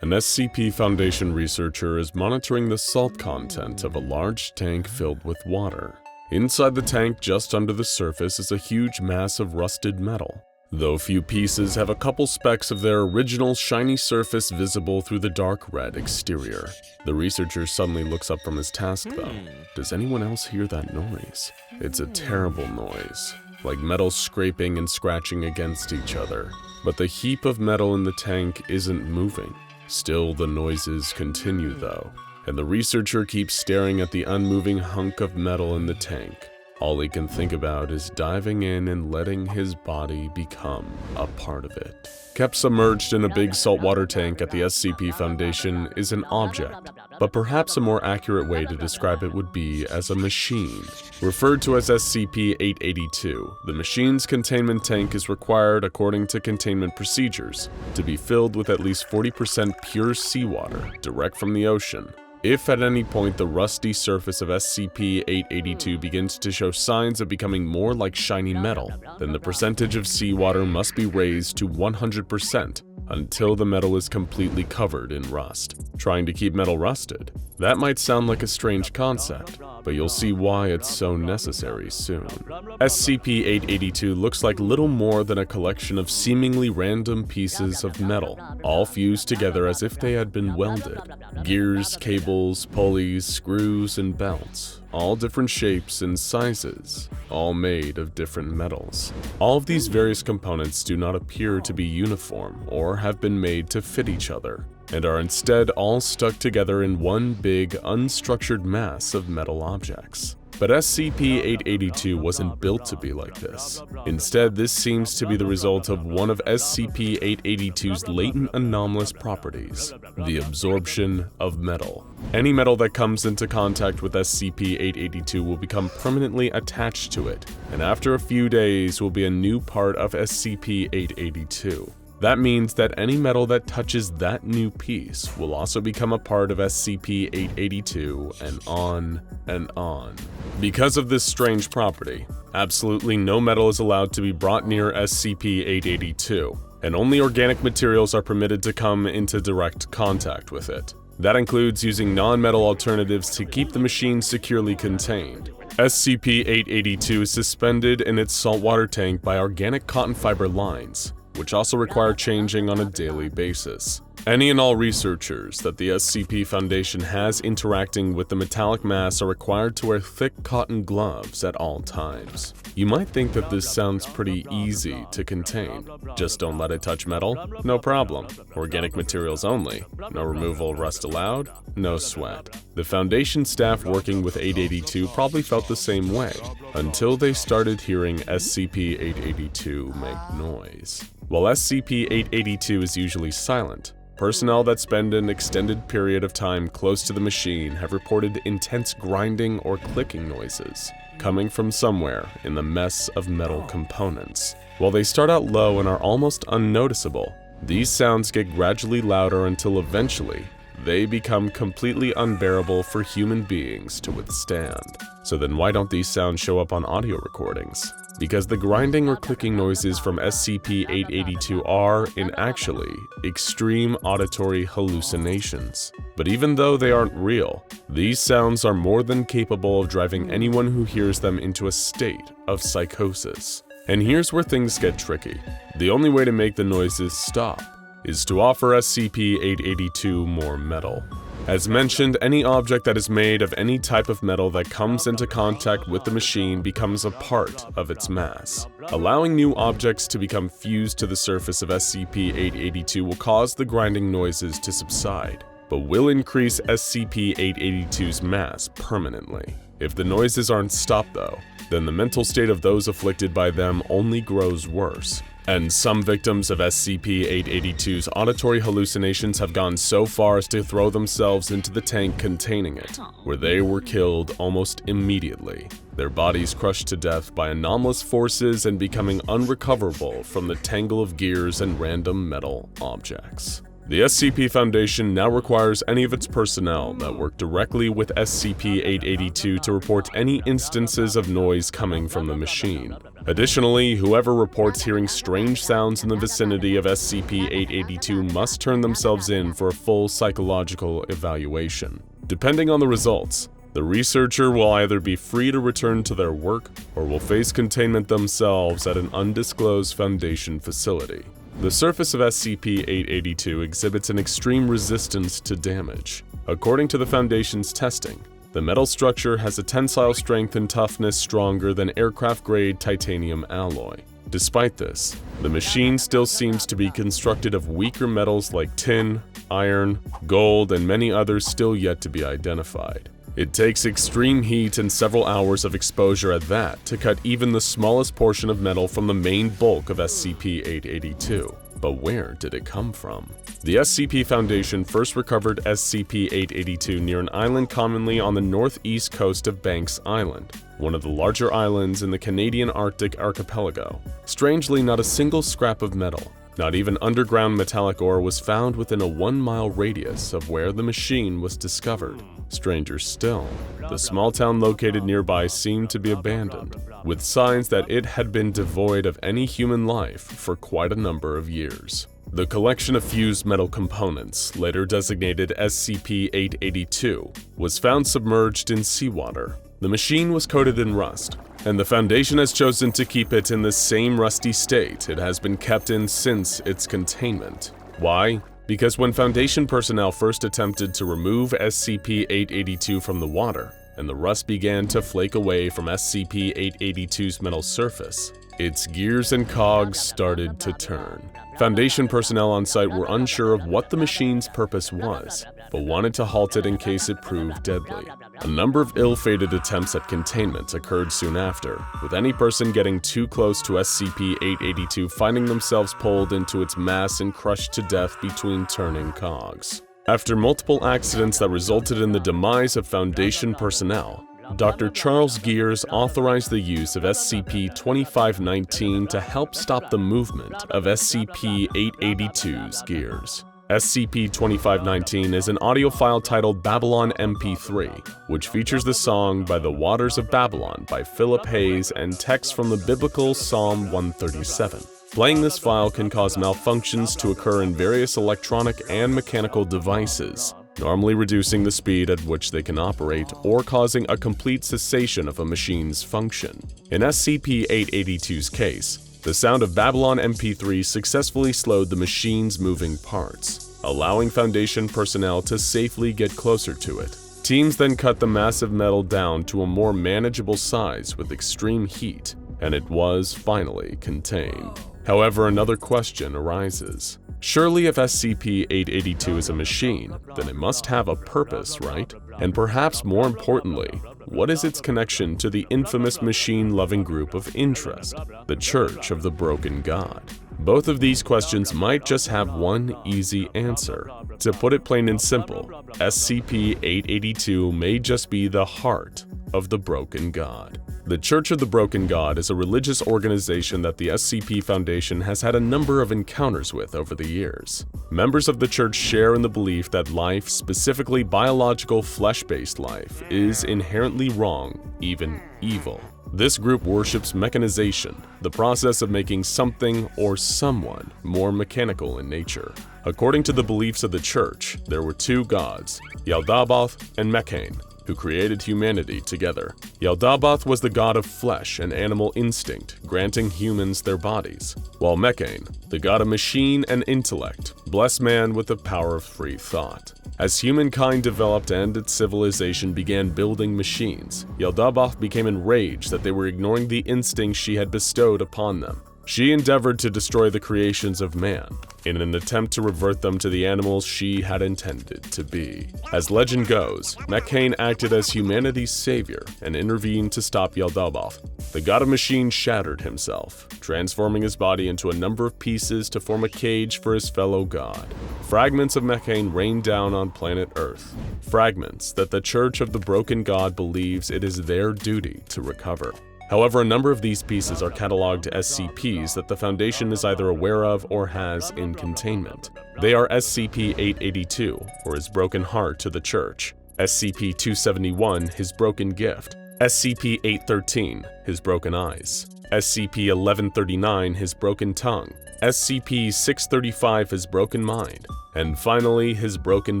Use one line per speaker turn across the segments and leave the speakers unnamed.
An SCP Foundation researcher is monitoring the salt content of a large tank filled with water. Inside the tank, just under the surface, is a huge mass of rusted metal. Though few pieces have a couple specks of their original shiny surface visible through the dark red exterior. The researcher suddenly looks up from his task though. Does anyone else hear that noise? It's a terrible noise, like metal scraping and scratching against each other. But the heap of metal in the tank isn't moving. Still, the noises continue though, and the researcher keeps staring at the unmoving hunk of metal in the tank. All he can think about is diving in and letting his body become a part of it. Kept submerged in a big saltwater tank at the SCP Foundation is an object, but perhaps a more accurate way to describe it would be as a machine. Referred to as SCP-882, the machine's containment tank is required, according to containment procedures, to be filled with at least 40% pure seawater, direct from the ocean. If at any point the rusty surface of SCP-882 begins to show signs of becoming more like shiny metal, then the percentage of seawater must be raised to 100% until the metal is completely covered in rust. Trying to keep metal rusted? That might sound like a strange concept, but you'll see why it's so necessary soon. SCP-882 looks like little more than a collection of seemingly random pieces of metal, all fused together as if they had been welded. Gears, cables, pulleys, screws, and belts, all different shapes and sizes, all made of different metals. All of these various components do not appear to be uniform or have been made to fit each other, and are instead all stuck together in one big, unstructured mass of metal objects. But SCP-882 wasn't built to be like this. Instead, this seems to be the result of one of SCP-882's latent anomalous properties, the absorption of metal. Any metal that comes into contact with SCP-882 will become permanently attached to it, and after a few days will be a new part of SCP-882. That means that any metal that touches that new piece will also become a part of SCP-882 and on and on. Because of this strange property, absolutely no metal is allowed to be brought near SCP-882, and only organic materials are permitted to come into direct contact with it. That includes using non-metal alternatives to keep the machine securely contained. SCP-882 is suspended in its saltwater tank by organic cotton fiber lines, which also require changing on a daily basis. Any and all researchers that the SCP Foundation has interacting with the metallic mass are required to wear thick cotton gloves at all times. You might think that this sounds pretty easy to contain. Just don't let it touch metal? No problem. Organic materials only. No removal of rust allowed? No sweat. The Foundation staff working with 882 probably felt the same way, until they started hearing SCP-882 make noise. While SCP-882 is usually silent, personnel that spend an extended period of time close to the machine have reported intense grinding or clicking noises coming from somewhere in the mess of metal components. While they start out low and are almost unnoticeable, these sounds get gradually louder until eventually they become completely unbearable for human beings to withstand. So then why don't these sounds show up on audio recordings? Because the grinding or clicking noises from SCP-882 are, in actually, extreme auditory hallucinations. But even though they aren't real, these sounds are more than capable of driving anyone who hears them into a state of psychosis. And here's where things get tricky. The only way to make the noises stop is to offer SCP-882 more metal. As mentioned, any object that is made of any type of metal that comes into contact with the machine becomes a part of its mass. Allowing new objects to become fused to the surface of SCP-882 will cause the grinding noises to subside, but will increase SCP-882's mass permanently. If the noises aren't stopped though, then the mental state of those afflicted by them only grows worse. And some victims of SCP-882's auditory hallucinations have gone so far as to throw themselves into the tank containing it, where they were killed almost immediately, their bodies crushed to death by anomalous forces and becoming unrecoverable from the tangle of gears and random metal objects. The SCP Foundation now requires any of its personnel that work directly with SCP-882 to report any instances of noise coming from the machine. Additionally, whoever reports hearing strange sounds in the vicinity of SCP-882 must turn themselves in for a full psychological evaluation. Depending on the results, the researcher will either be free to return to their work or will face containment themselves at an undisclosed Foundation facility. The surface of SCP-882 exhibits an extreme resistance to damage. According to the Foundation's testing, the metal structure has a tensile strength and toughness stronger than aircraft-grade titanium alloy. Despite this, the machine still seems to be constructed of weaker metals like tin, iron, gold, and many others still yet to be identified. It takes extreme heat and several hours of exposure at that to cut even the smallest portion of metal from the main bulk of SCP-882. But where did it come from? The SCP Foundation first recovered SCP-882 near an island commonly on the northeast coast of Banks Island, one of the larger islands in the Canadian Arctic archipelago. Strangely, not a single scrap of metal, not even underground metallic ore, was found within a 1-mile radius of where the machine was discovered. Stranger still, the small town located nearby seemed to be abandoned, with signs that it had been devoid of any human life for quite a number of years. The collection of fused metal components, later designated SCP-882, was found submerged in seawater. The machine was coated in rust, and the Foundation has chosen to keep it in the same rusty state it has been kept in since its containment. Why? Because when Foundation personnel first attempted to remove SCP-882 from the water, and the rust began to flake away from SCP-882's metal surface, its gears and cogs started to turn. Foundation personnel on site were unsure of what the machine's purpose was, but wanted to halt it in case it proved deadly. A number of ill-fated attempts at containment occurred soon after, with any person getting too close to SCP-882 finding themselves pulled into its mass and crushed to death between turning cogs. After multiple accidents that resulted in the demise of Foundation personnel, Dr. Charles Gears authorized the use of SCP-2519 to help stop the movement of SCP-882's gears. SCP-2519 is an audio file titled Babylon MP3, which features the song By the Waters of Babylon by Philip Hayes and text from the biblical Psalm 137. Playing this file can cause malfunctions to occur in various electronic and mechanical devices, normally reducing the speed at which they can operate or causing a complete cessation of a machine's function. In SCP-882's case, the sound of Babylon MP3 successfully slowed the machine's moving parts, allowing Foundation personnel to safely get closer to it. Teams then cut the massive metal down to a more manageable size with extreme heat, and it was finally contained. However, another question arises. Surely if SCP-882 is a machine, then it must have a purpose, right? And perhaps more importantly, what is its connection to the infamous machine-loving group of interest, the Church of the Broken God? Both of these questions might just have one easy answer. To put it plain and simple, SCP-882 may just be the heart of the Broken God. The Church of the Broken God is a religious organization that the SCP Foundation has had a number of encounters with over the years. Members of the church share in the belief that life, specifically biological flesh-based life, is inherently wrong, even evil. This group worships mechanization, the process of making something or someone more mechanical in nature. According to the beliefs of the church, there were two gods, Yaldabaoth and Mechane, who created humanity together. Yaldabaoth was the god of flesh and animal instinct, granting humans their bodies, while Mechane, the god of machine and intellect, blessed man with the power of free thought. As humankind developed and its civilization began building machines, Yaldabaoth became enraged that they were ignoring the instincts she had bestowed upon them. She endeavored to destroy the creations of man, in an attempt to revert them to the animals she had intended to be. As legend goes, Mechane acted as humanity's savior and intervened to stop Yaldabaoth. The god of machine shattered himself, transforming his body into a number of pieces to form a cage for his fellow god. Fragments of Mechane rained down on planet Earth, fragments that the Church of the Broken God believes it is their duty to recover. However, a number of these pieces are cataloged SCPs that the Foundation is either aware of or has in containment. They are SCP-882, or His Broken Heart to the Church, SCP-271, His Broken Gift, SCP-813, His Broken Eyes, SCP-1139, His Broken Tongue, SCP-635, His Broken Mind, and finally His Broken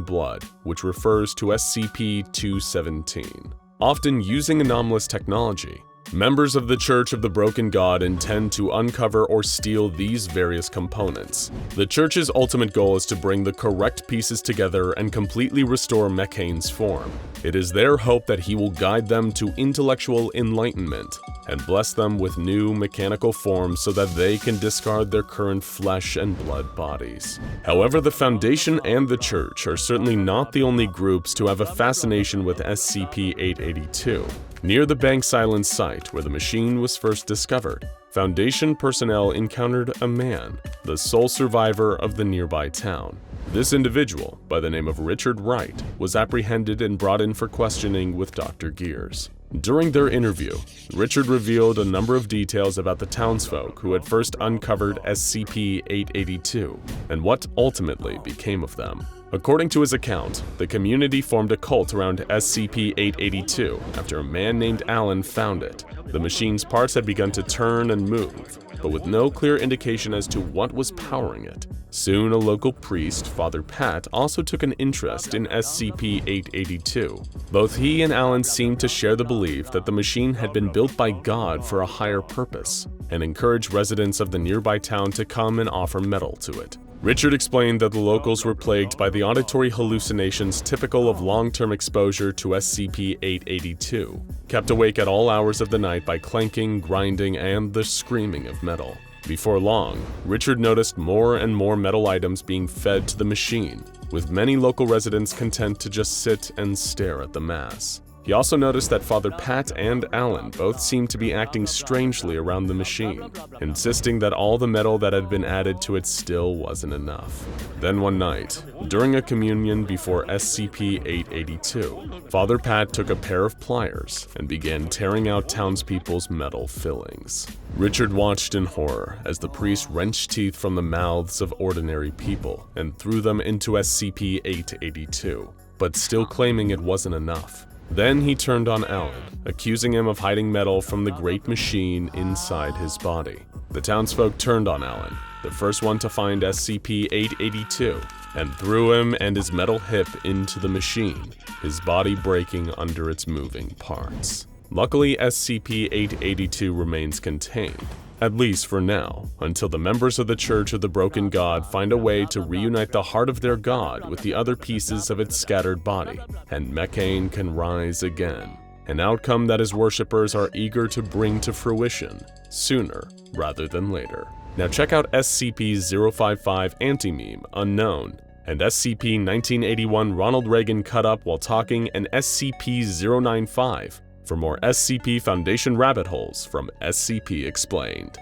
Blood, which refers to SCP-217. Often using anomalous technology, members of the Church of the Broken God intend to uncover or steal these various components. The Church's ultimate goal is to bring the correct pieces together and completely restore Mekhane's form. It is their hope that he will guide them to intellectual enlightenment and bless them with new mechanical forms so that they can discard their current flesh and blood bodies. However, the Foundation and the Church are certainly not the only groups to have a fascination with SCP-882. Near the Banks Island site where the machine was first discovered, Foundation personnel encountered a man, the sole survivor of the nearby town. This individual, by the name of Richard Wright, was apprehended and brought in for questioning with Dr. Gears. During their interview, Richard revealed a number of details about the townsfolk who had first uncovered SCP-882 and what ultimately became of them. According to his account, the community formed a cult around SCP-882 after a man named Alan found it. The machine's parts had begun to turn and move, but with no clear indication as to what was powering it. Soon, a local priest, Father Pat, also took an interest in SCP-882. Both he and Alan seemed to share the belief that the machine had been built by God for a higher purpose, and encouraged residents of the nearby town to come and offer metal to it. Richard explained that the locals were plagued by the auditory hallucinations typical of long-term exposure to SCP-882, kept awake at all hours of the night by clanking, grinding, and the screaming of metal. Before long, Richard noticed more and more metal items being fed to the machine, with many local residents content to just sit and stare at the mass. He also noticed that Father Pat and Alan both seemed to be acting strangely around the machine, insisting that all the metal that had been added to it still wasn't enough. Then one night, during a communion before SCP-882, Father Pat took a pair of pliers and began tearing out townspeople's metal fillings. Richard watched in horror as the priest wrenched teeth from the mouths of ordinary people and threw them into SCP-882, but still claiming it wasn't enough. Then he turned on Alan, accusing him of hiding metal from the great machine inside his body. The townsfolk turned on Alan, the first one to find SCP-882, and threw him and his metal hip into the machine, his body breaking under its moving parts. Luckily, SCP-882 remains contained, at least for now, until the members of the Church of the Broken God find a way to reunite the heart of their god with the other pieces of its scattered body, and Mekhane can rise again, an outcome that his worshippers are eager to bring to fruition, sooner rather than later. Now check out SCP-055 Anti-Meme Unknown, and SCP-1981 Ronald Reagan Cut Up While Talking, and SCP-095 for more SCP Foundation rabbit holes from SCP Explained.